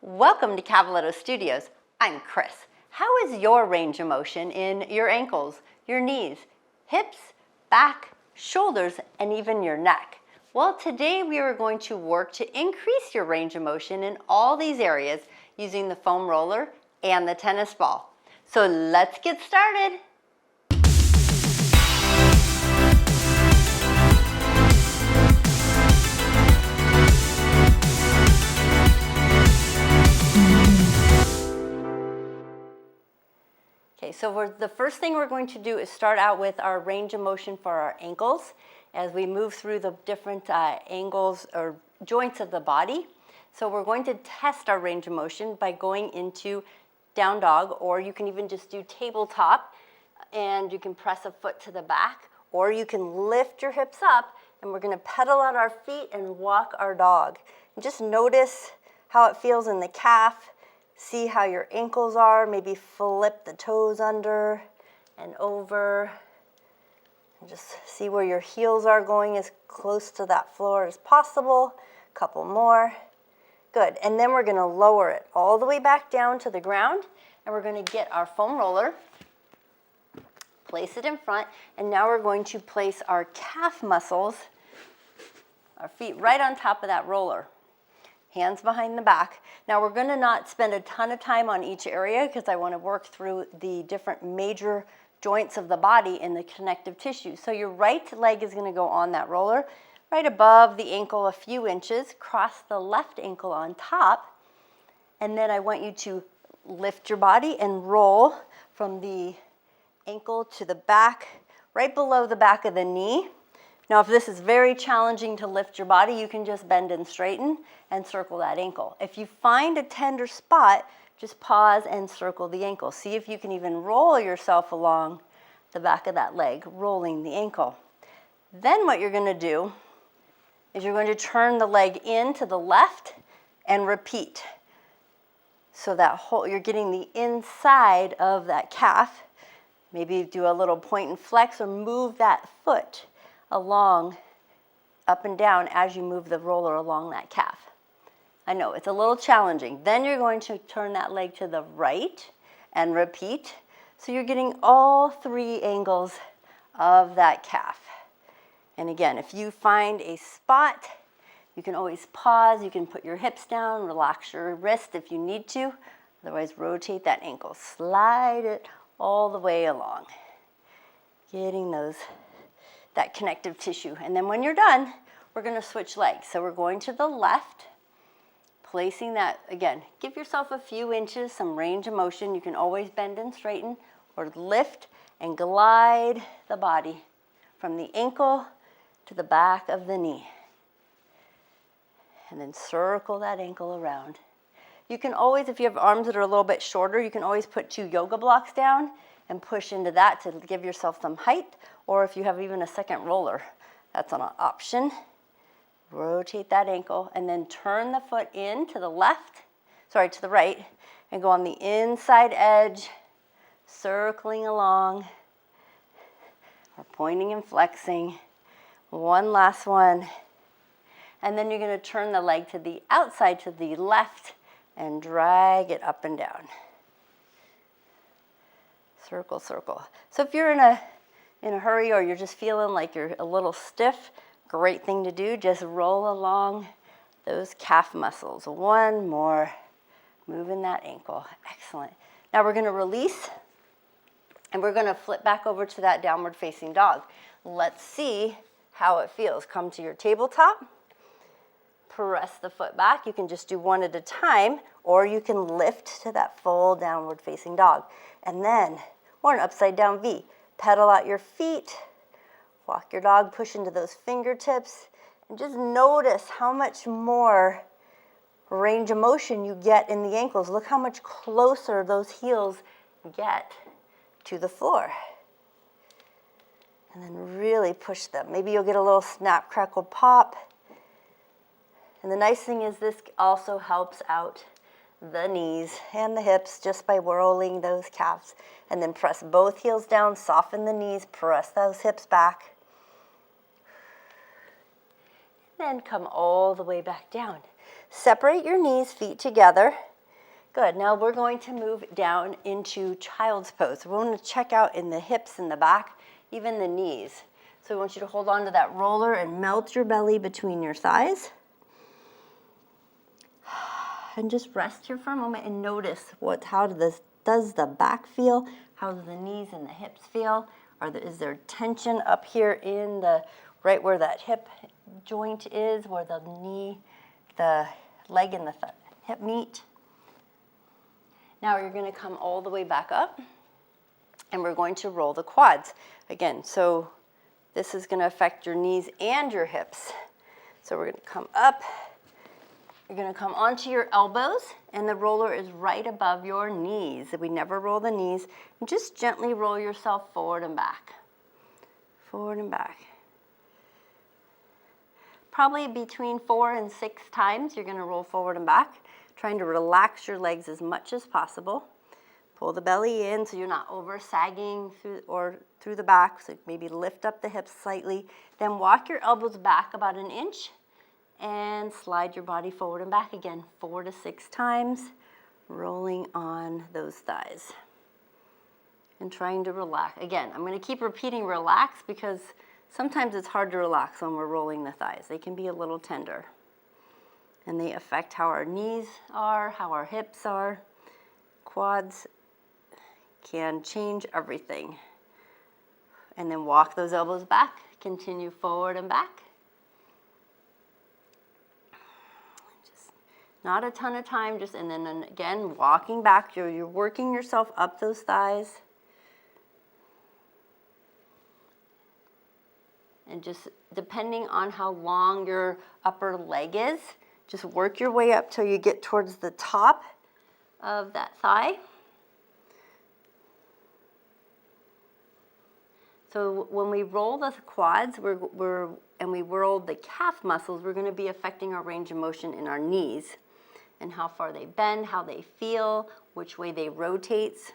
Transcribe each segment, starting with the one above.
Welcome to Cavaletto Studios. I'm Chris. How is your range of motion in your ankles, your knees, hips, back, shoulders, and even your neck? Well, today we are going to work to increase your range of motion in all these areas using the foam roller and the tennis ball. So let's get started. Okay, so the first thing we're going to do is start out with our range of motion for our ankles as we move through the different angles or joints of the body. So we're going to test our range of motion by going into down dog, or you can even just do tabletop and you can press a foot to the back, or you can lift your hips up and we're going to pedal out our feet and walk our dog. And just notice how it feels in the calf. See how your ankles are, maybe flip the toes under and over. And just see where your heels are going as close to that floor as possible. A couple more. Good, and then we're gonna lower it all the way back down to the ground, and we're gonna get our foam roller, place it in front, and now we're going to place our calf muscles, our feet right on top of that roller. Hands behind the back. Now we're going to not spend a ton of time on each area because I want to work through the different major joints of the body and the connective tissue. So your right leg is going to go on that roller right above the ankle a few inches, cross the left ankle on top, and then I want you to lift your body and roll from the ankle to the back, right below the back of the knee. Now, if this is very challenging to lift your body, you can just bend and straighten and circle that ankle. If you find a tender spot, just pause and circle the ankle. See if you can even roll yourself along the back of that leg, rolling the ankle. Then what you're going to do is you're going to turn the leg in to the left and repeat. So that you're getting the inside of that calf. Maybe do a little point and flex or move that foot along, up and down as you move the roller along that calf. I know, it's a little challenging. Then you're going to turn that leg to the right and repeat. So you're getting all three angles of that calf. And again, if you find a spot, you can always pause. You can put your hips down, relax your wrist if you need to. Otherwise, rotate that ankle. Slide it all the way along. Getting that connective tissue. And then when you're done, we're going to switch legs. So we're going to the left, placing that, again, give yourself a few inches, some range of motion. You can always bend and straighten or lift and glide the body from the ankle to the back of the knee. And then circle that ankle around. You can always, if you have arms that are a little bit shorter, you can always put 2 yoga blocks down and push into that to give yourself some height, or if you have even a second roller, that's an option. Rotate that ankle and then turn the foot in to the right, and go on the inside edge, circling along, or pointing and flexing. One last one. And then you're going to turn the leg to the outside to the left and drag it up and down. Circle, circle. So if you're in a hurry or you're just feeling like you're a little stiff, great thing to do, just roll along those calf muscles. One more, moving that ankle. Excellent. Now we're going to release and we're going to flip back over to that downward facing dog. Let's see how it feels. Come to your tabletop, press the foot back. You can just do one at a time, or you can lift to that full downward facing dog. And then, or an upside down V. Pedal out your feet, walk your dog, push into those fingertips, and just notice how much more range of motion you get in the ankles. Look how much closer those heels get to the floor. And then really push them. Maybe you'll get a little snap, crackle, pop. And the nice thing is this also helps out the knees and the hips just by rolling those calves. And then press both heels down, soften the knees, press those hips back. And then come all the way back down. Separate your knees, feet together, Good. Now we're going to move down into child's pose. We're going to check out in the hips and the back, even the knees. So I want you to hold on to that roller and melt your belly between your thighs. And just rest here for a moment and notice how does the back feel? How do the knees and the hips feel? Is there tension up here in right where that hip joint is, where the leg and the hip meet? Now you're going to come all the way back up, and we're going to roll the quads. Again, so this is going to affect your knees and your hips. So we're going to come up. You're going to come onto your elbows, and the roller is right above your knees. We never roll the knees. And just gently roll yourself forward and back. Forward and back. Probably between 4 and 6 times you're going to roll forward and back, trying to relax your legs as much as possible. Pull the belly in so you're not over sagging through the back, so maybe lift up the hips slightly. Then walk your elbows back about an inch and slide your body forward and back again, 4 to 6 times, rolling on those thighs. And trying to relax. Again, I'm going to keep repeating relax because sometimes it's hard to relax when we're rolling the thighs. They can be a little tender. And they affect how our knees are, how our hips are. Quads can change everything. And then walk those elbows back. Continue forward and back. Just not a ton of time, and then again, walking back. You're working yourself up those thighs. And just depending on how long your upper leg is, just work your way up till you get towards the top of that thigh. So when we roll the quads and we roll the calf muscles, we're going to be affecting our range of motion in our knees and how far they bend, how they feel, which way they rotate.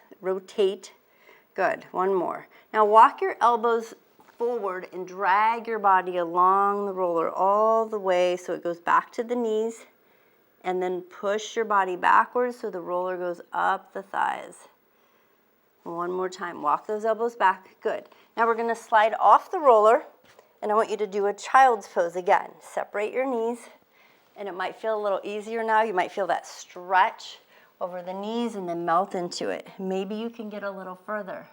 Good. One more. Now walk your elbows forward and drag your body along the roller all the way so it goes back to the knees, and then push your body backwards so the roller goes up the thighs. One more time. Walk those elbows back. Good. Now we're going to slide off the roller, and I want you to do a child's pose again. Separate your knees, and it might feel a little easier now. You might feel that stretch over the knees and then melt into it. Maybe you can get a little further.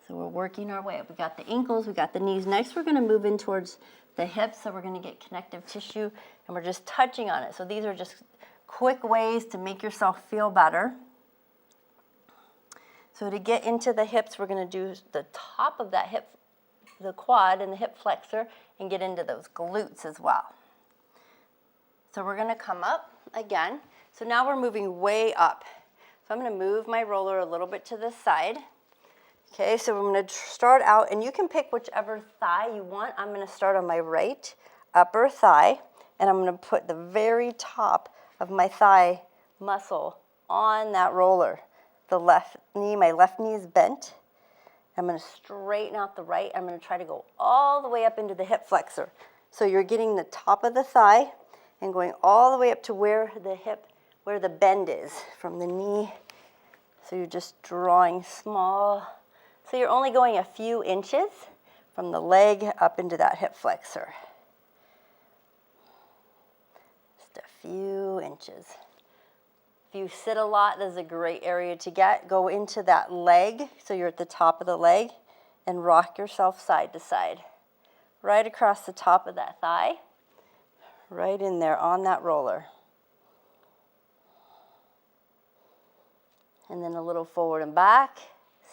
So we're working our way up. We got the ankles, we got the knees. Next, we're going to move in towards the hips, so we're going to get connective tissue, and we're just touching on it. So these are just quick ways to make yourself feel better. So to get into the hips, we're going to do the top of that hip, the quad and the hip flexor, and get into those glutes as well. So we're going to come up again. So now we're moving way up. So I'm going to move my roller a little bit to the side. Okay, so I'm going to start out, and you can pick whichever thigh you want. I'm going to start on my right upper thigh, and I'm going to put the very top of my thigh muscle on that roller. The left knee, my left knee is bent. I'm going to straighten out the right. I'm going to try to go all the way up into the hip flexor. So you're getting the top of the thigh and going all the way up to where the bend is from the knee. So you're just drawing small. So you're only going a few inches from the leg up into that hip flexor. Just a few inches. If you sit a lot, this is a great area to get. Go into that leg, so you're at the top of the leg, and rock yourself side to side. Right across the top of that thigh, right in there on that roller. And then a little forward and back,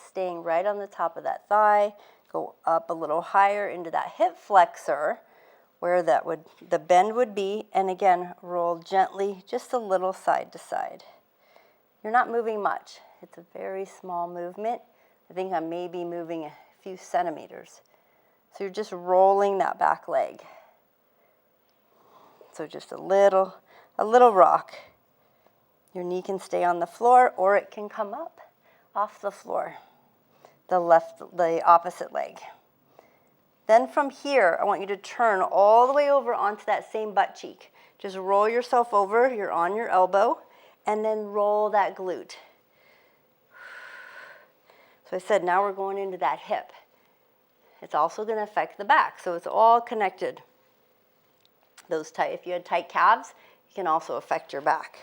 staying right on the top of that thigh. Go up a little higher into that hip flexor, where the bend would be, and again, roll gently, just a little side to side. You're not moving much. It's a very small movement. I think I'm maybe moving a few centimeters. So you're just rolling that back leg. So just a little rock. Your knee can stay on the floor, or it can come up off the floor, the opposite leg. Then from here, I want you to turn all the way over onto that same butt cheek. Just roll yourself over, you're on your elbow, and then roll that glute. So I said, now we're going into that hip. It's also going to affect the back, so it's all connected. Those tight, if you had tight calves, it can also affect your back.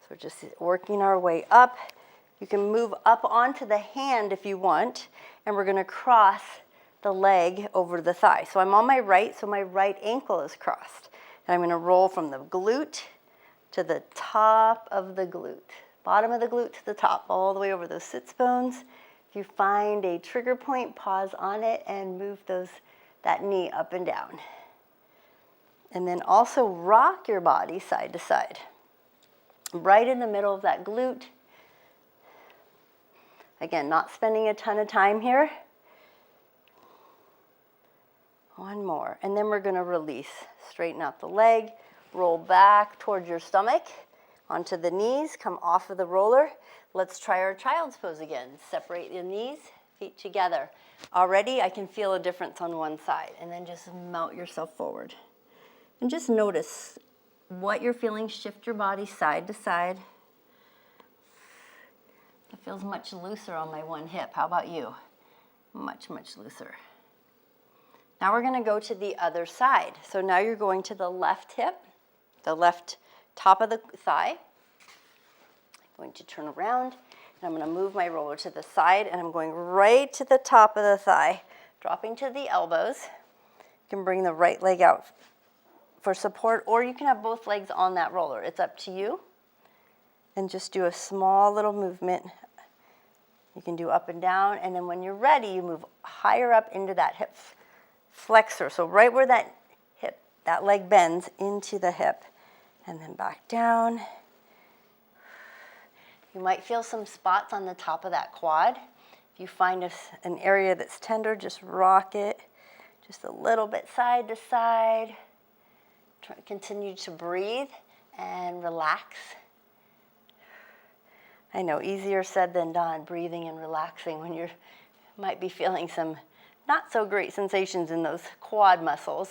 So we're just working our way up. You can move up onto the hand if you want, and we're going to cross the leg over the thigh. So I'm on my right, so my right ankle is crossed. And I'm going to roll from the glute to the top of the glute, bottom of the glute to the top, all the way over those sits bones. If you find a trigger point, pause on it and move that knee up and down. And then also rock your body side to side. Right in the middle of that glute. Again, not spending a ton of time here. One more, and then we're going to release. Straighten out the leg, roll back towards your stomach, onto the knees, come off of the roller. Let's try our child's pose again. Separate the knees, feet together. Already I can feel a difference on one side, and then just melt yourself forward. And just notice what you're feeling. Shift your body side to side. It feels much looser on my one hip. How about you? Much, much looser. Now we're going to go to the other side. So now you're going to the left hip, the left top of the thigh. I'm going to turn around, and I'm going to move my roller to the side, and I'm going right to the top of the thigh, dropping to the elbows. You can bring the right leg out for support, or you can have both legs on that roller. It's up to you. And just do a small little movement. You can do up and down, and then when you're ready, you move higher up into that hip flexor. So right where that leg bends into the hip, and then back down. You might feel some spots on the top of that quad. If you find an area that's tender, just rock it just a little bit side to side. Continue to breathe and relax. I know, easier said than done, breathing and relaxing when you might be feeling some not so great sensations in those quad muscles.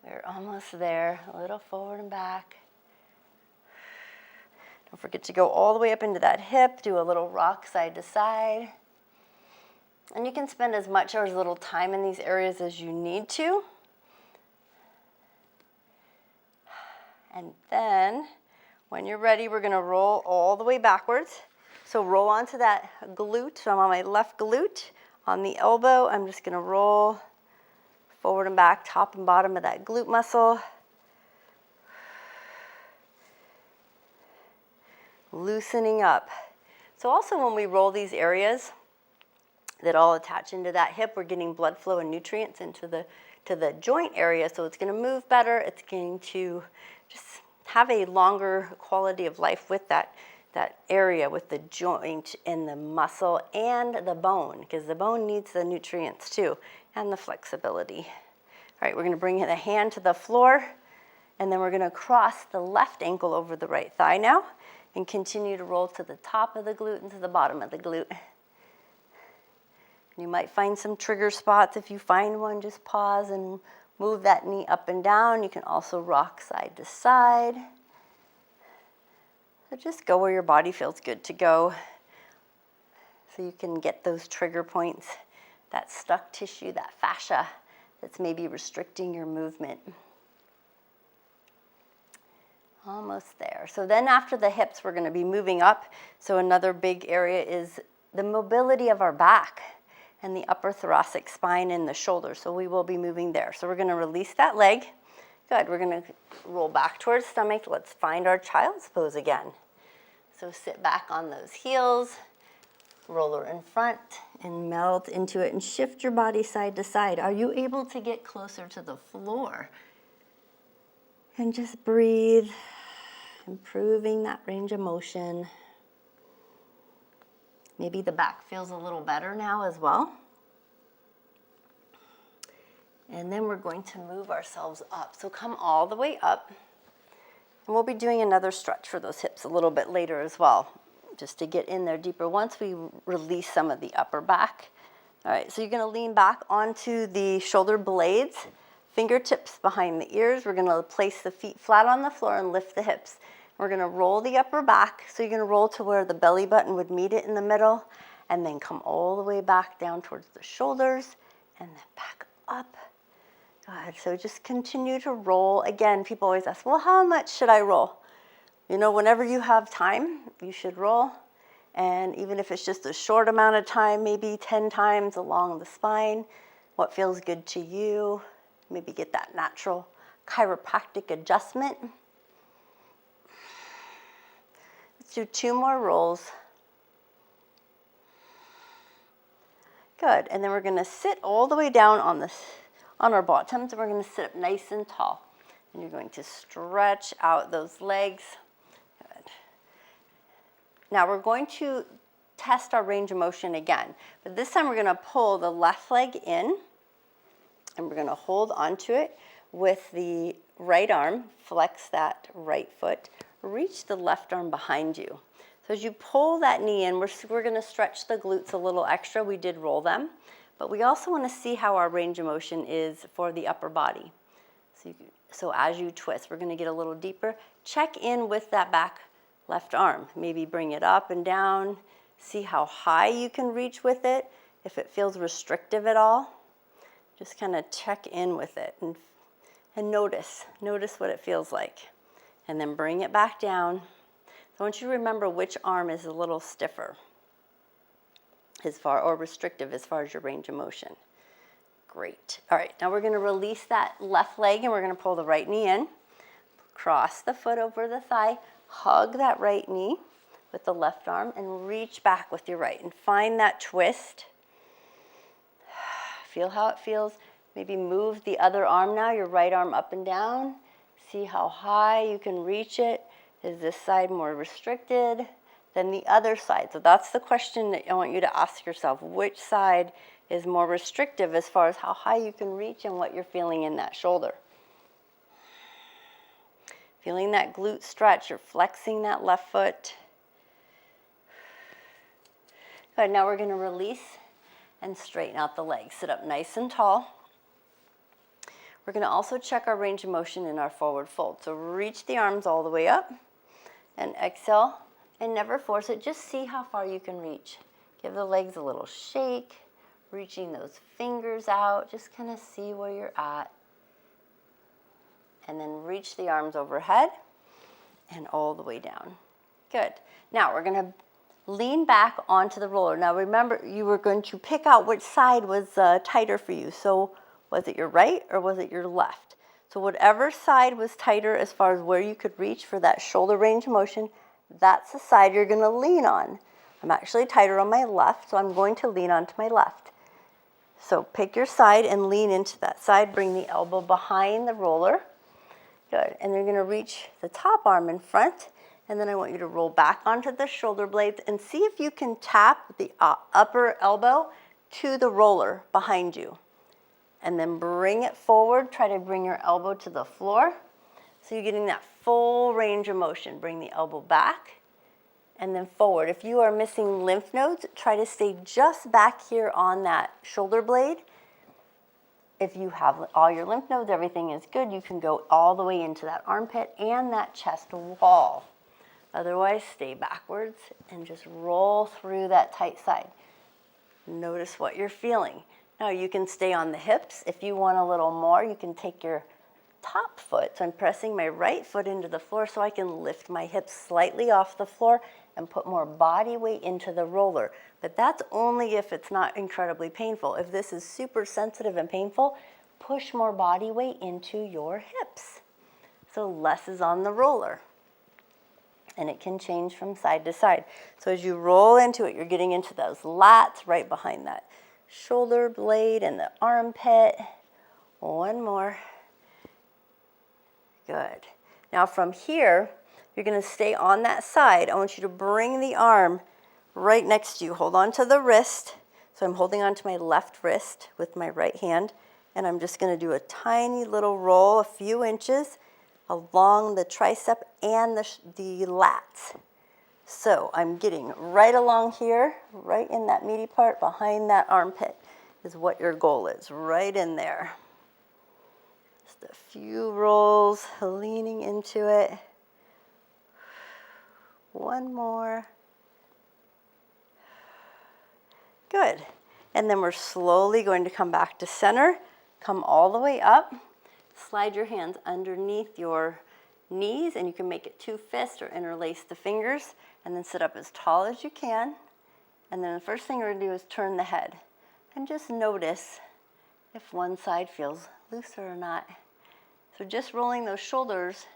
We're almost there, a little forward and back. Don't forget to go all the way up into that hip, do a little rock side to side. And you can spend as much or as little time in these areas as you need to. And then, when you're ready, we're gonna roll all the way backwards. So roll onto that glute. So I'm on my left glute. On the elbow, I'm just gonna roll forward and back, top and bottom of that glute muscle. Loosening up. So also when we roll these areas that all attach into that hip, we're getting blood flow and nutrients into the joint area, so it's gonna move better. It's going to just have a longer quality of life with that area, with the joint and the muscle and the bone, because the bone needs the nutrients too, and the flexibility. All right, we're gonna bring the hand to the floor, and then we're gonna cross the left ankle over the right thigh now, and continue to roll to the top of the glute and to the bottom of the glute. You might find some trigger spots. If you find one, just pause and move that knee up and down. You can also rock side to side. So just go where your body feels good to go, so you can get those trigger points, that stuck tissue, that fascia that's maybe restricting your movement. Almost there. So then after the hips, we're going to be moving up. So another big area is the mobility of our back and the upper thoracic spine and the shoulders. So we will be moving there. So we're going to release that leg. Good. We're going to roll back towards stomach. Let's find our child's pose again. So sit back on those heels, roller in front, and melt into it and shift your body side to side. Are you able to get closer to the floor? And just breathe, improving that range of motion. Maybe the back feels a little better now as well. And then we're going to move ourselves up. So come all the way up. And we'll be doing another stretch for those hips a little bit later as well, just to get in there deeper once we release some of the upper back. All right, so you're gonna lean back onto the shoulder blades, Fingertips behind the ears. We're going to place the feet flat on the floor and lift the hips. We're going to roll the upper back. So you're going to roll to where the belly button would meet it in the middle, and then come all the way back down towards the shoulders, and then back up. Good. So just continue to roll. Again, people always ask, well, how much should I roll? You know, whenever you have time, you should roll. And even if it's just a short amount of time, maybe 10 times along the spine, what feels good to you. Maybe get that natural chiropractic adjustment. Let's do 2 more rolls. Good. And then we're going to sit all the way down on our bottoms, and we're going to sit up nice and tall. And you're going to stretch out those legs. Good. Now we're going to test our range of motion again, but this time we're going to pull the left leg in, and we're going to hold onto it with the right arm, flex that right foot, reach the left arm behind you. So as you pull that knee in, we're going to stretch the glutes a little extra. We did roll them, but we also want to see how our range of motion is for the upper body. So as you twist, we're going to get a little deeper. Check in with that back left arm. Maybe bring it up and down. See how high you can reach with it. If it feels restrictive at all, just kind of check in with it and notice what it feels like. And then bring it back down. I want you to remember which arm is a little stiffer or restrictive as far as your range of motion. Great. All right, now we're going to release that left leg, and we're going to pull the right knee in. Cross the foot over the thigh. Hug that right knee with the left arm and reach back with your right. And find that twist. Feel how it feels. Maybe move the other arm now, your right arm up and down. See how high you can reach it. Is this side more restricted than the other side? So that's the question that I want you to ask yourself. Which side is more restrictive as far as how high you can reach and what you're feeling in that shoulder? Feeling that glute stretch, you're flexing that left foot. Good, now we're going to release and straighten out the legs. Sit up nice and tall. We're going to also check our range of motion in our forward fold. So reach the arms all the way up and exhale, and never force it. Just see how far you can reach. Give the legs a little shake, reaching those fingers out. Just kind of see where you're at. And then reach the arms overhead and all the way down. Good. Now we're going to lean back onto the roller. Now remember, you were going to pick out which side was tighter for you. So was it your right or was it your left? So whatever side was tighter as far as where you could reach for that shoulder range of motion, that's the side you're going to lean on. I'm actually tighter on my left, so I'm going to lean onto my left. So pick your side and lean into that side. Bring the elbow behind the roller. Good. And you're going to reach the top arm in front, and then I want you to roll back onto the shoulder blades and see if you can tap the upper elbow to the roller behind you. And then bring it forward. Try to bring your elbow to the floor. So you're getting that full range of motion. Bring the elbow back and then forward. If you are missing lymph nodes, try to stay just back here on that shoulder blade. If you have all your lymph nodes, everything is good, you can go all the way into that armpit and that chest wall. Otherwise, stay backwards and just roll through that tight side. Notice what you're feeling. Now you can stay on the hips. If you want a little more, you can take your top foot. So I'm pressing my right foot into the floor so I can lift my hips slightly off the floor and put more body weight into the roller. But that's only if it's not incredibly painful. If this is super sensitive and painful, push more body weight into your hips. So less is on the roller. And it can change from side to side. So as you roll into it, you're getting into those lats right behind that shoulder blade and the armpit. One more. Good. Now from here, you're going to stay on that side. I want you to bring the arm right next to you. Hold on to the wrist. So I'm holding on to my left wrist with my right hand, and I'm just going to do a tiny little roll, a few inches, along the tricep and the lats. So I'm getting right along here, right in that meaty part behind that armpit is what your goal is, right in there. Just a few rolls, leaning into it. One more. Good. And then we're slowly going to come back to center, come all the way up, slide your hands underneath your knees, and you can make it 2 fists or interlace the fingers, and then sit up as tall as you can. And then the first thing we're going to do is turn the head. And just notice if one side feels looser or not. So just rolling those shoulders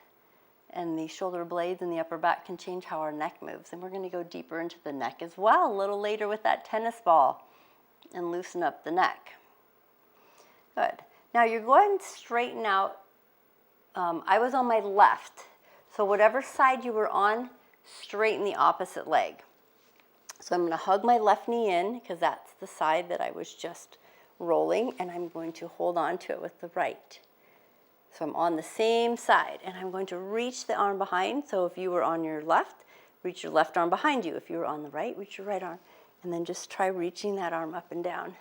and the shoulder blades and the upper back can change how our neck moves. And we're going to go deeper into the neck as well a little later with that tennis ball and loosen up the neck. Good. Now you're going to straighten out. I was on my left. So whatever side you were on, straighten the opposite leg. So I'm going to hug my left knee in because that's the side that I was just rolling, and I'm going to hold on to it with the right. So I'm on the same side, and I'm going to reach the arm behind. So if you were on your left, reach your left arm behind you. If you were on the right, reach your right arm. And then just try reaching that arm up and down.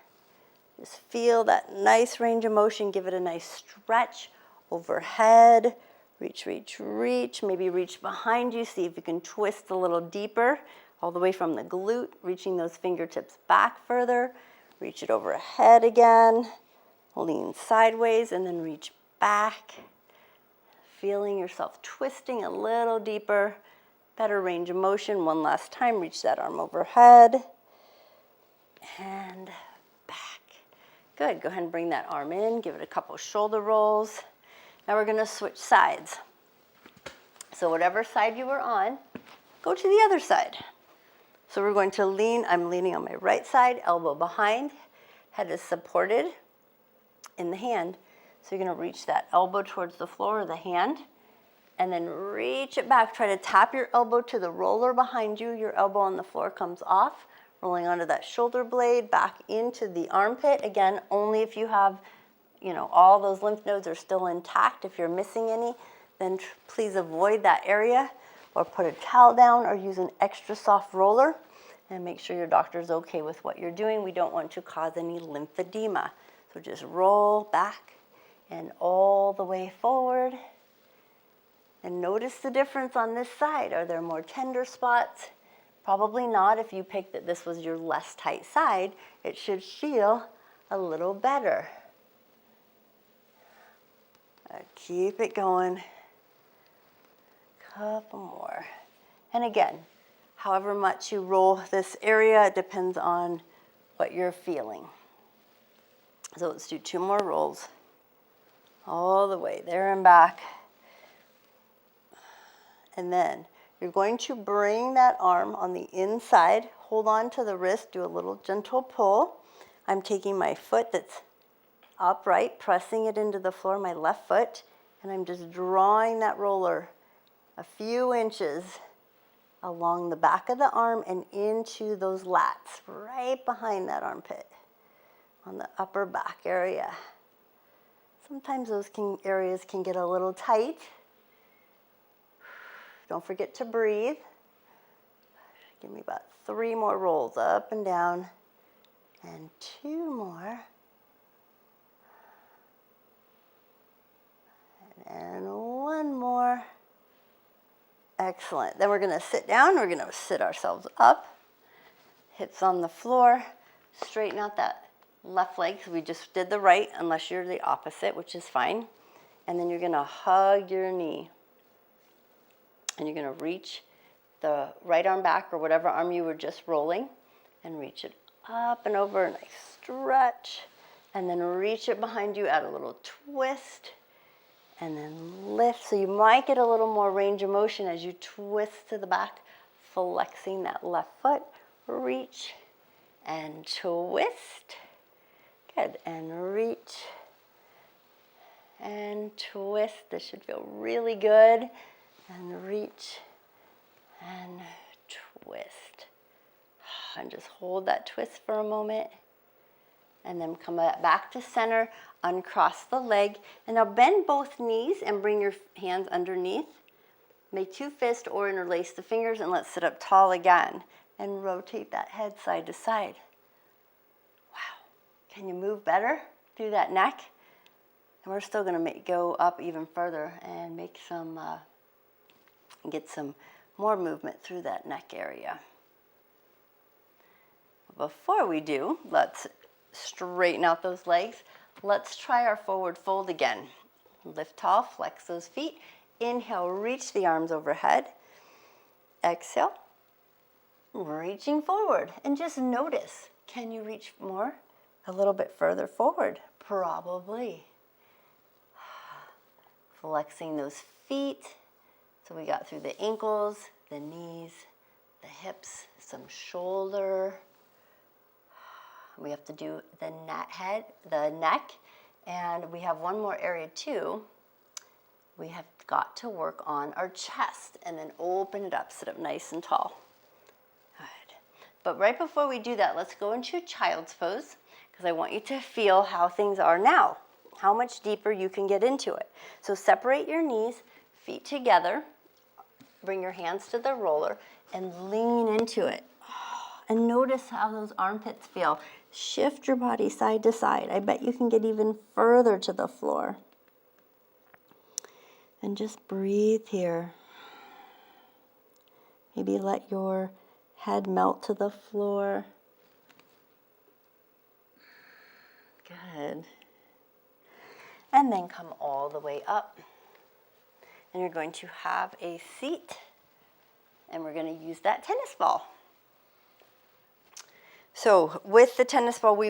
Just feel that nice range of motion. Give it a nice stretch overhead. Reach, reach, reach. Maybe reach behind you. See if you can twist a little deeper, all the way from the glute, reaching those fingertips back further. Reach it overhead again. Lean sideways and then reach back. Feeling yourself twisting a little deeper. Better range of motion. One last time. Reach that arm overhead. And back. Good. Go ahead and bring that arm in. Give it a couple shoulder rolls. Now we're going to switch sides. So whatever side you were on, go to the other side. So we're going to lean. I'm leaning on my right side, elbow behind. Head is supported in the hand. So you're going to reach that elbow towards the floor of the hand. And then reach it back. Try to tap your elbow to the roller behind you. Your elbow on the floor comes off. Rolling onto that shoulder blade, back into the armpit. Again, only if you have, all those lymph nodes are still intact. If you're missing any, then please avoid that area, or put a towel down or use an extra soft roller, and make sure your doctor's okay with what you're doing. We don't want to cause any lymphedema. So just roll back and all the way forward. And notice the difference on this side. Are there more tender spots? Probably not. If you picked that this was your less tight side, it should feel a little better. Keep it going. Couple more. And again, however much you roll this area, it depends on what you're feeling. So let's do 2 more rolls. All the way there and back. And then you're going to bring that arm on the inside, hold on to the wrist, do a little gentle pull. I'm taking my foot that's upright, pressing it into the floor, my left foot, and I'm just drawing that roller a few inches along the back of the arm and into those lats, right behind that armpit, on the upper back area. Sometimes those areas can get a little tight. Don't forget to breathe. Give me about 3 more rolls up and down, and 2 more. And 1 more. Excellent. Then we're going to sit down. We're going to sit ourselves up. Hips on the floor. Straighten out that left leg, because we just did the right, unless you're the opposite, which is fine. And then you're going to hug your knee. And you're going to reach the right arm back, or whatever arm you were just rolling, and reach it up and over, a nice stretch. And then reach it behind you, add a little twist. And then lift. So you might get a little more range of motion as you twist to the back, flexing that left foot. Reach and twist. Good. And reach and twist. This should feel really good. And reach and twist. And just hold that twist for a moment. And then come back to center, uncross the leg. And now bend both knees and bring your hands underneath. Make 2 fists or interlace the fingers, and let's sit up tall again. And rotate that head side to side. Wow. Can you move better through that neck? we're still going to go up even further and make some, get some more movement through that neck area. Before we do, let's straighten out those legs. Let's try our forward fold again. Lift tall, flex those feet. Inhale, reach the arms overhead. Exhale, reaching forward. And just notice, can you reach more? A little bit further forward? Probably. Flexing those feet. So we got through the ankles, the knees, the hips, some shoulder. We have to do the neck, and we have one more area too. We have got to work on our chest and then open it up, sit up nice and tall. Good. But right before we do that, let's go into child's pose because I want you to feel how things are now, how much deeper you can get into it. So separate your knees, feet together, bring your hands to the roller and lean into it. And notice how those armpits feel. Shift your body side to side. I bet you can get even further to the floor. And just breathe here. Maybe let your head melt to the floor. Good. And then come all the way up. And you're going to have a seat. And we're going to use that tennis ball. So with the tennis ball, we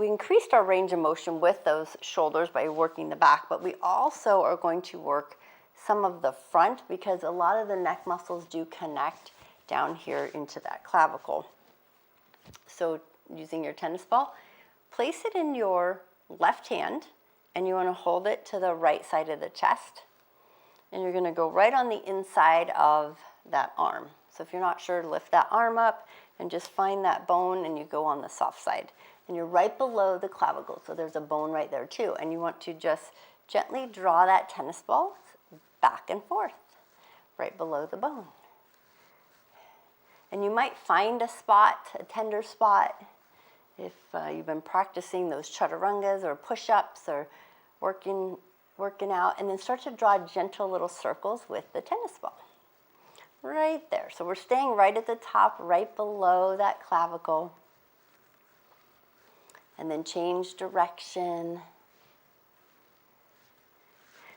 increased our range of motion with those shoulders by working the back, but we also are going to work some of the front because a lot of the neck muscles do connect down here into that clavicle. So using your tennis ball, place it in your left hand and you want to hold it to the right side of the chest. And you're going to go right on the inside of that arm. So if you're not sure, lift that arm up and just find that bone and you go on the soft side. And you're right below the clavicle, so there's a bone right there too. And you want to just gently draw that tennis ball back and forth, right below the bone. And you might find a spot, a tender spot, if you've been practicing those chaturangas or push-ups or working out, and then start to draw gentle little circles with the tennis ball. Right there. So we're staying right at the top, right below that clavicle. And then change direction.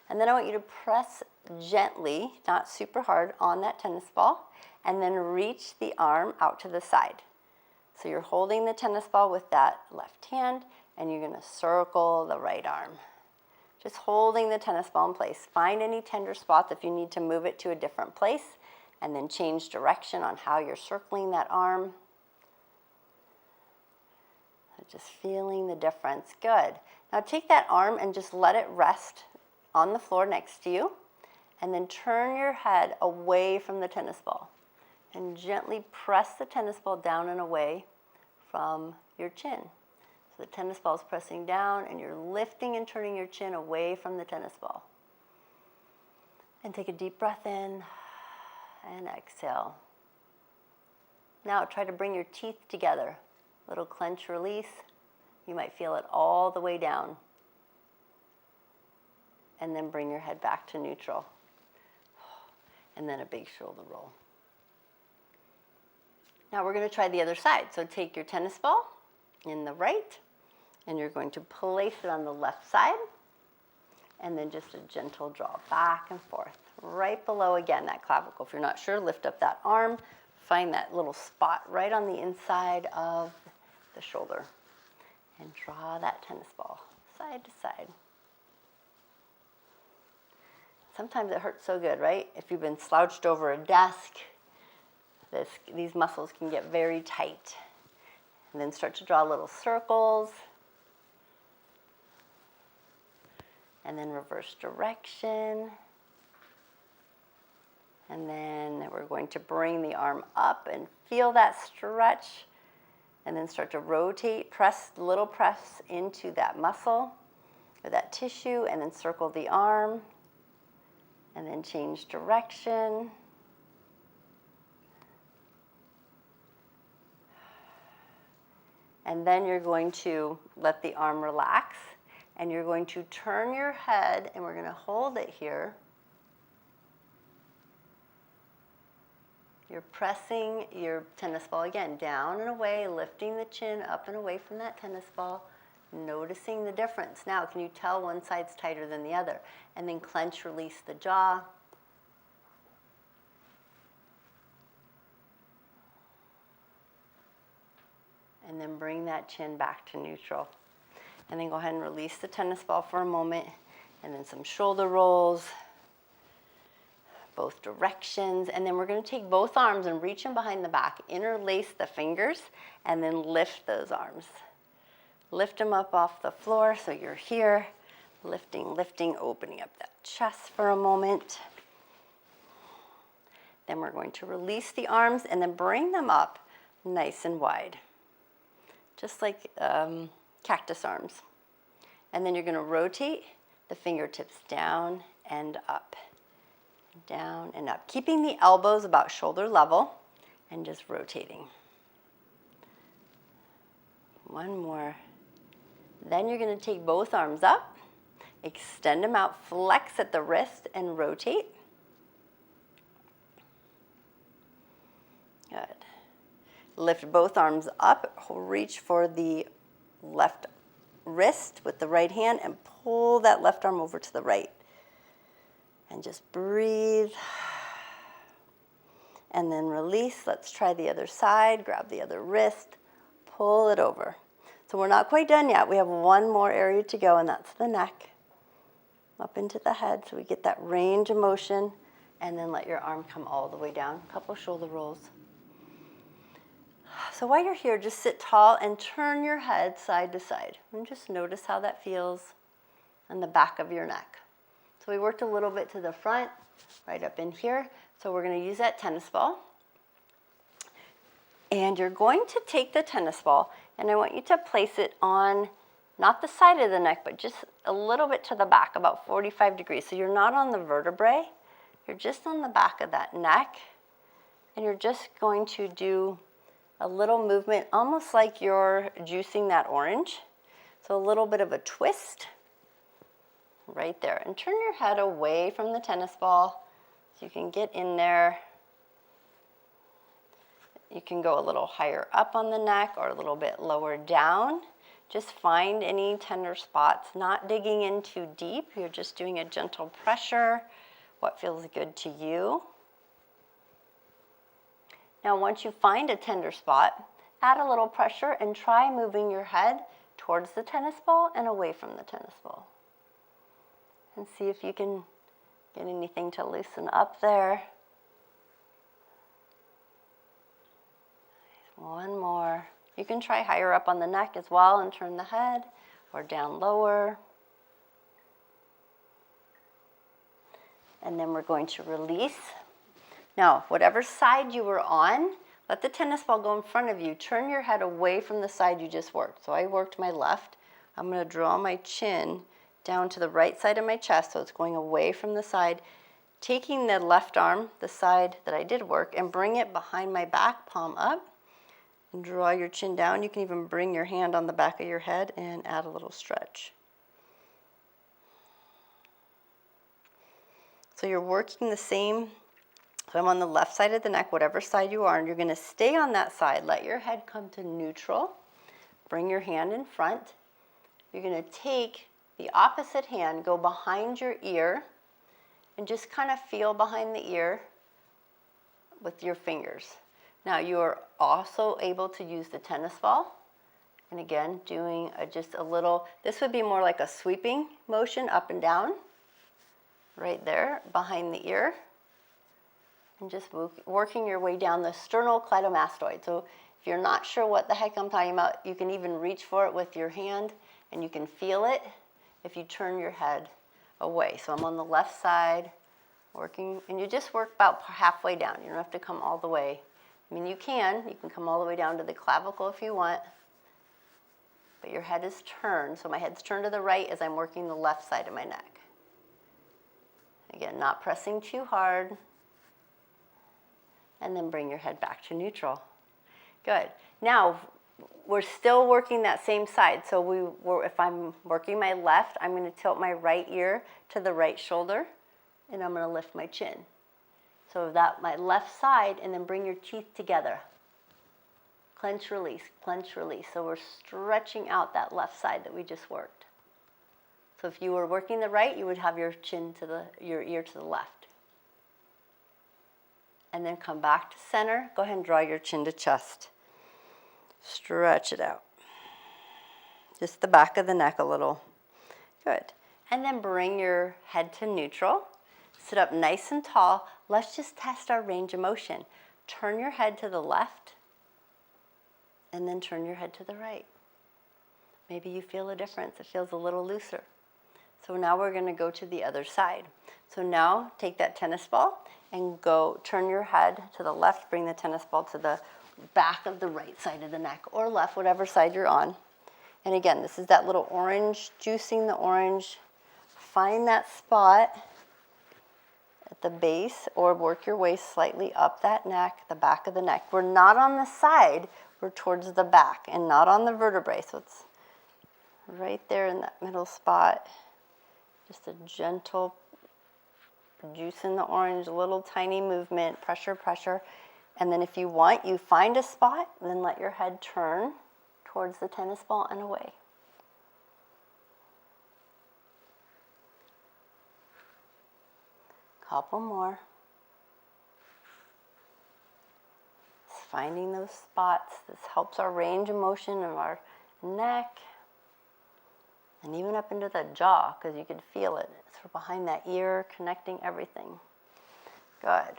And then I want you to press gently, not super hard, on that tennis ball, and then reach the arm out to the side. So you're holding the tennis ball with that left hand, and you're going to circle the right arm. Just holding the tennis ball in place. Find any tender spots if you need to move it to a different place. And then change direction on how you're circling that arm. Just feeling the difference. Good. Now take that arm and just let it rest on the floor next to you. And then turn your head away from the tennis ball. And gently press the tennis ball down and away from your chin. So the tennis ball is pressing down and you're lifting and turning your chin away from the tennis ball. And take a deep breath in. And exhale. Now try to bring your teeth together. Little clench release. You might feel it all the way down. And then bring your head back to neutral. And then a big shoulder roll. Now we're going to try the other side. So take your tennis ball in the right, and you're going to place it on the left side. And then just a gentle draw back and forth. Right below, again, that clavicle. If you're not sure, lift up that arm. Find that little spot right on the inside of the shoulder. And draw that tennis ball side to side. Sometimes it hurts so good, right? If you've been slouched over a desk, these muscles can get very tight. And then start to draw little circles. And then reverse direction. And then we're going to bring the arm up and feel that stretch. And then start to rotate, press into that muscle or that tissue, and then circle the arm. And then change direction. And then you're going to let the arm relax. and you're going to turn your head, and we're going to hold it here. You're pressing your tennis ball again down and away, lifting the chin up and away from that tennis ball, noticing the difference. Now, can you tell one side's tighter than the other? And then clench, release the jaw. And then bring that chin back to neutral. And then go ahead and release the tennis ball for a moment, and then some shoulder rolls, both directions. And then we're going to take both arms and reach them behind the back, interlace the fingers, and then lift those arms. Lift them up off the floor so you're here, lifting, opening up that chest for a moment. Then we're going to release the arms and then bring them up nice and wide, just like cactus arms. And then you're going to rotate the fingertips down and up, down and up, keeping the elbows about shoulder level and just rotating. One more. Then you're going to take both arms up, extend them out, flex at the wrist and rotate. Good. Lift both arms up, reach for the left wrist with the right hand and pull that left arm over to the right. And just breathe. And then release. Let's try the other side. Grab the other wrist, pull it over. So we're not quite done yet. We have one more area to go, and that's the neck. Up into the head so we get that range of motion, and then let your arm come all the way down. A couple shoulder rolls. So while you're here, just sit tall and turn your head side to side. And just notice how that feels on the back of your neck. So we worked a little bit to the front, right up in here. So we're going to use that tennis ball. And you're going to take the tennis ball, and I want you to place it on, not the side of the neck, but just a little bit to the back, about 45 degrees. So you're not on the vertebrae, you're just on the back of that neck. And you're just going to do a little movement, almost like you're juicing that orange. So a little bit of a twist right there. And turn your head away from the tennis ball so you can get in there. You can go a little higher up on the neck or a little bit lower down. Just find any tender spots, not digging in too deep. You're just doing a gentle pressure, what feels good to you. Now, once you find a tender spot, add a little pressure and try moving your head towards the tennis ball and away from the tennis ball. And see if you can get anything to loosen up there. One more. You can try higher up on the neck as well and turn the head, or down lower. And then we're going to release. Now, whatever side you were on, let the tennis ball go in front of you. Turn your head away from the side you just worked. So I worked my left. I'm going to draw my chin down to the right side of my chest, so it's going away from the side. Taking the left arm, the side that I did work, and bring it behind my back, palm up. And draw your chin down. You can even bring your hand on the back of your head and add a little stretch. So you're working the same. So I'm on the left side of the neck, whatever side you are, and you're going to stay on that side. Let your head come to neutral. Bring your hand in front. You're going to take the opposite hand, go behind your ear, and just kind of feel behind the ear with your fingers. Now, you are also able to use the tennis ball. And again, doing just a little, this would be more like a sweeping motion up and down, right there, behind the ear. And just working your way down the sternocleidomastoid. So if you're not sure what the heck I'm talking about, you can even reach for it with your hand, and you can feel it if you turn your head away. So I'm on the left side, working, and you just work about halfway down. You don't have to come all the way. I mean, you can come all the way down to the clavicle if you want, but your head is turned. So my head's turned to the right as I'm working the left side of my neck. Again, not pressing too hard. And then bring your head back to neutral. Good. Now, we're still working that same side. So if I'm working my left, I'm going to tilt my right ear to the right shoulder, and I'm going to lift my chin. So that my left side, and then bring your teeth together. Clench, release, clench, release. So we're stretching out that left side that we just worked. So if you were working the right, you would have your chin to your ear to the left. And then come back to center. Go ahead and draw your chin to chest. Stretch it out. Just the back of the neck a little. Good. And then bring your head to neutral. Sit up nice and tall. Let's just test our range of motion. Turn your head to the left, and then turn your head to the right. Maybe you feel a difference. It feels a little looser. So now we're going to go to the other side. So now take that tennis ball and go turn your head to the left. Bring the tennis ball to the back of the right side of the neck, or left, whatever side you're on. And again, this is that little orange, juicing the orange. Find that spot at the base, or work your way slightly up that neck, the back of the neck. We're not on the side, we're towards the back, and not on the vertebrae. So it's right there in that middle spot. Just a gentle juice in the orange, a little tiny movement, pressure, pressure. And then if you want, you find a spot, then let your head turn towards the tennis ball and away. Couple more. Just finding those spots. This helps our range of motion of our neck, and even up into the jaw, because you can feel it. It's sort of behind that ear, connecting everything. Good.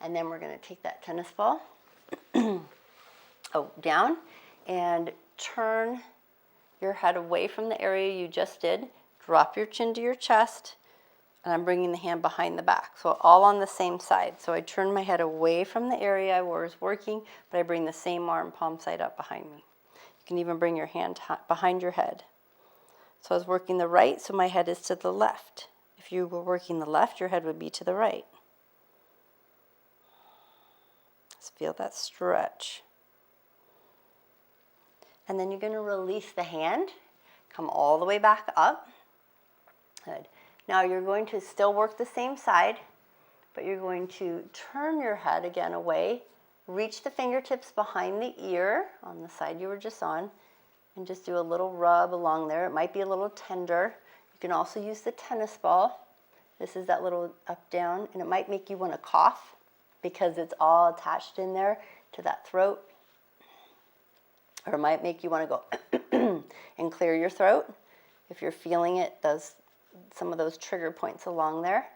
And then we're going to take that tennis ball down and turn your head away from the area you just did. Drop your chin to your chest, and I'm bringing the hand behind the back. So all on the same side. So I turn my head away from the area I was working, but I bring the same arm palm side up behind me. You can even bring your hand behind your head. So I was working the right, so my head is to the left. If you were working the left, your head would be to the right. Just feel that stretch. And then you're going to release the hand, come all the way back up. Good. Now you're going to still work the same side, but you're going to turn your head again away, reach the fingertips behind the ear on the side you were just on, and just do a little rub along there. It might be a little tender. You can also use the tennis ball. This is that little up, down, and it might make you want to cough because it's all attached in there to that throat. Or it might make you want to go and clear your throat. If you're feeling it, some of those trigger points along there.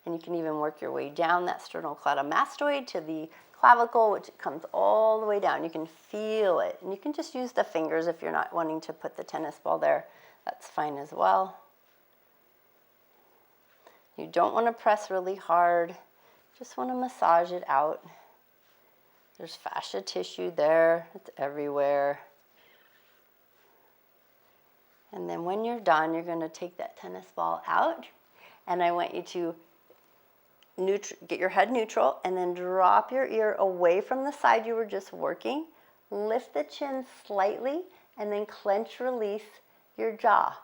And you can even work your way down that sternocleidomastoid to the clavicle, which comes all the way down. You can feel it. And you can just use the fingers if you're not wanting to put the tennis ball there. That's fine as well. You don't want to press really hard. Just want to massage it out. There's fascia tissue there. It's everywhere. And then when you're done, you're going to take that tennis ball out. And I want you to get your head neutral and then drop your ear away from the side you were just working. Lift the chin slightly and then clench, release your jaw.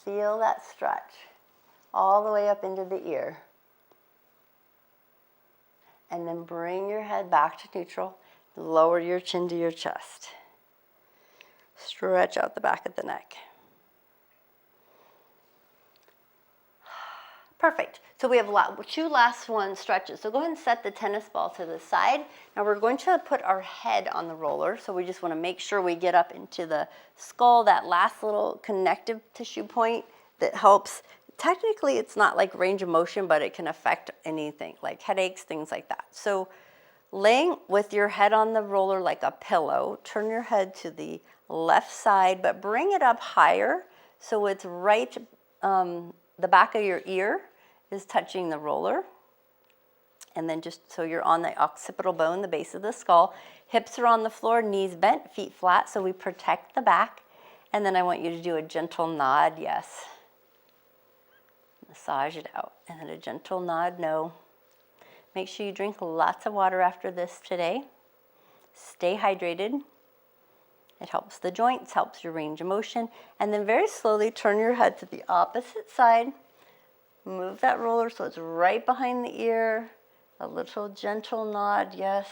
Feel that stretch all the way up into the ear. And then bring your head back to neutral. Lower your chin to your chest. Stretch out the back of the neck. Perfect. So we have two last stretches. So go ahead and set the tennis ball to the side. Now we're going to put our head on the roller. So we just want to make sure we get up into the skull, that last little connective tissue point that helps. Technically, it's not like range of motion, but it can affect anything, like headaches, things like that. So laying with your head on the roller like a pillow, turn your head to the left side, but bring it up higher so it's right, the back of your ear is touching the roller. And then just so you're on the occipital bone, the base of the skull. Hips are on the floor, knees bent, feet flat, so we protect the back. And then I want you to do a gentle nod, yes. Massage it out. And then a gentle nod, no. Make sure you drink lots of water after this today. Stay hydrated. It helps the joints, helps your range of motion. And then very slowly turn your head to the opposite side. Move that roller so it's right behind the ear. A little gentle nod, yes.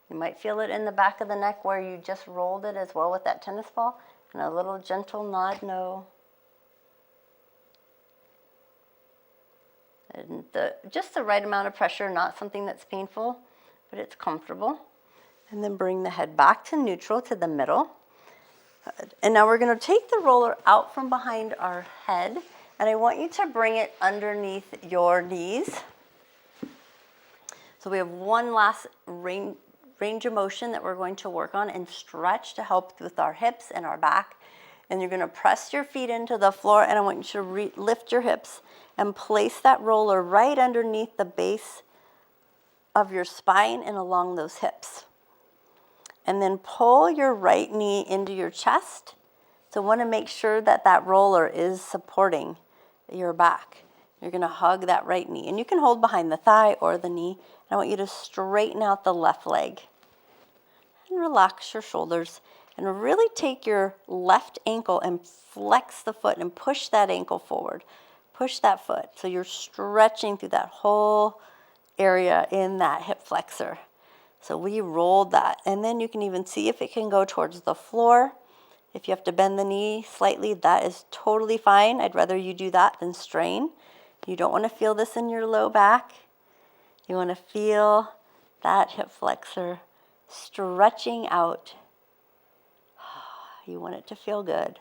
You might feel it in the back of the neck where you just rolled it as well with that tennis ball. And a little gentle nod, no. And just the right amount of pressure, not something that's painful, but it's comfortable. And then bring the head back to neutral, to the middle. And now we're going to take the roller out from behind our head, and I want you to bring it underneath your knees. So we have one last range of motion that we're going to work on and stretch to help with our hips and our back. And you're going to press your feet into the floor, and I want you to lift your hips and place that roller right underneath the base of your spine and along those hips. And then pull your right knee into your chest. So want to make sure that that roller is supporting your back. You're going to hug that right knee. And you can hold behind the thigh or the knee. And I want you to straighten out the left leg. And relax your shoulders. And really take your left ankle and flex the foot and push that ankle forward. Push that foot. So you're stretching through that whole area in that hip flexor. So we rolled that, and then you can even see if it can go towards the floor. If you have to bend the knee slightly, that is totally fine. I'd rather you do that than strain. You don't want to feel this in your low back. You want to feel that hip flexor stretching out. You want it to feel good.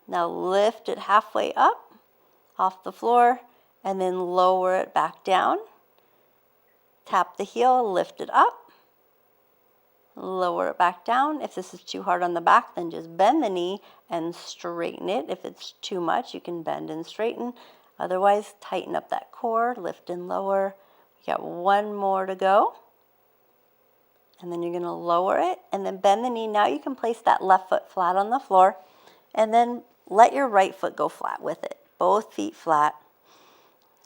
Now lift it halfway up off the floor, and then lower it back down. Tap the heel, lift it up, lower it back down. If this is too hard on the back, then just bend the knee and straighten it. If it's too much, you can bend and straighten. Otherwise, tighten up that core, lift and lower. We got one more to go. And then you're going to lower it and then bend the knee. Now you can place that left foot flat on the floor and then let your right foot go flat with it. Both feet flat.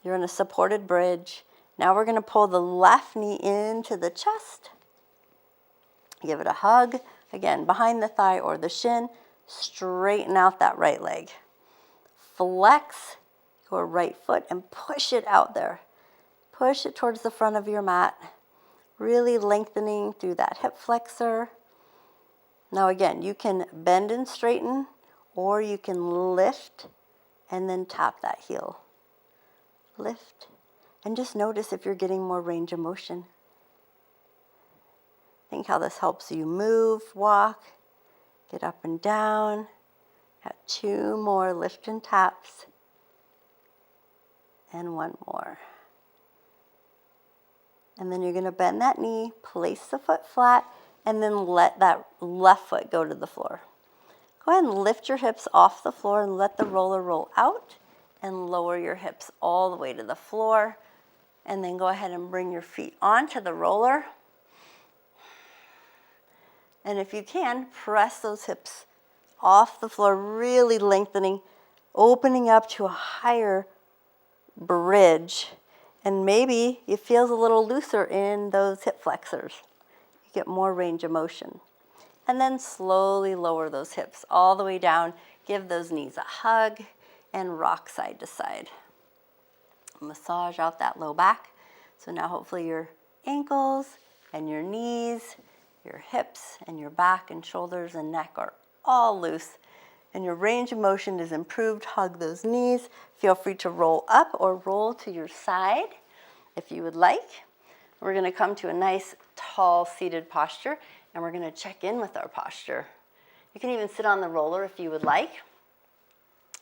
You're in a supported bridge. Now we're going to pull the left knee into the chest. Give it a hug. Again, behind the thigh or the shin. Straighten out that right leg. Flex your right foot and push it out there. Push it towards the front of your mat. Really lengthening through that hip flexor. Now again, you can bend and straighten, or you can lift and then tap that heel. Lift. And just notice if you're getting more range of motion. Think how this helps you move, walk, get up and down. Got two more lift and taps. And one more. And then you're going to bend that knee, place the foot flat, and then let that left foot go to the floor. Go ahead and lift your hips off the floor and let the roller roll out, and lower your hips all the way to the floor. And then go ahead and bring your feet onto the roller. And if you can, press those hips off the floor, really lengthening, opening up to a higher bridge. And maybe it feels a little looser in those hip flexors. You get more range of motion. And then slowly lower those hips all the way down. Give those knees a hug and rock side to side. Massage out that low back. So now hopefully your ankles and your knees, your hips and your back and shoulders and neck are all loose. And your range of motion is improved. Hug those knees. Feel free to roll up or roll to your side if you would like. We're going to come to a nice tall seated posture, and we're going to check in with our posture. You can even sit on the roller if you would like.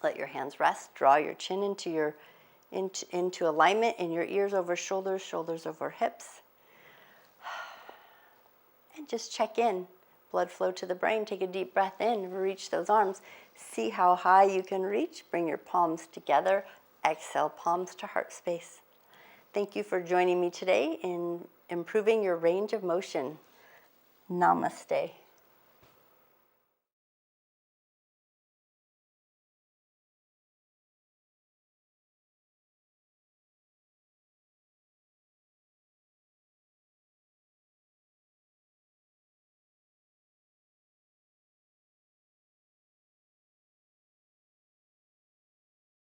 Let your hands rest. Draw your chin into alignment, in your ears over shoulders, shoulders over hips. And just check in. Blood flow to the brain. Take a deep breath in. Reach those arms. See how high you can reach. Bring your palms together. Exhale, palms to heart space. Thank you for joining me today in improving your range of motion. Namaste.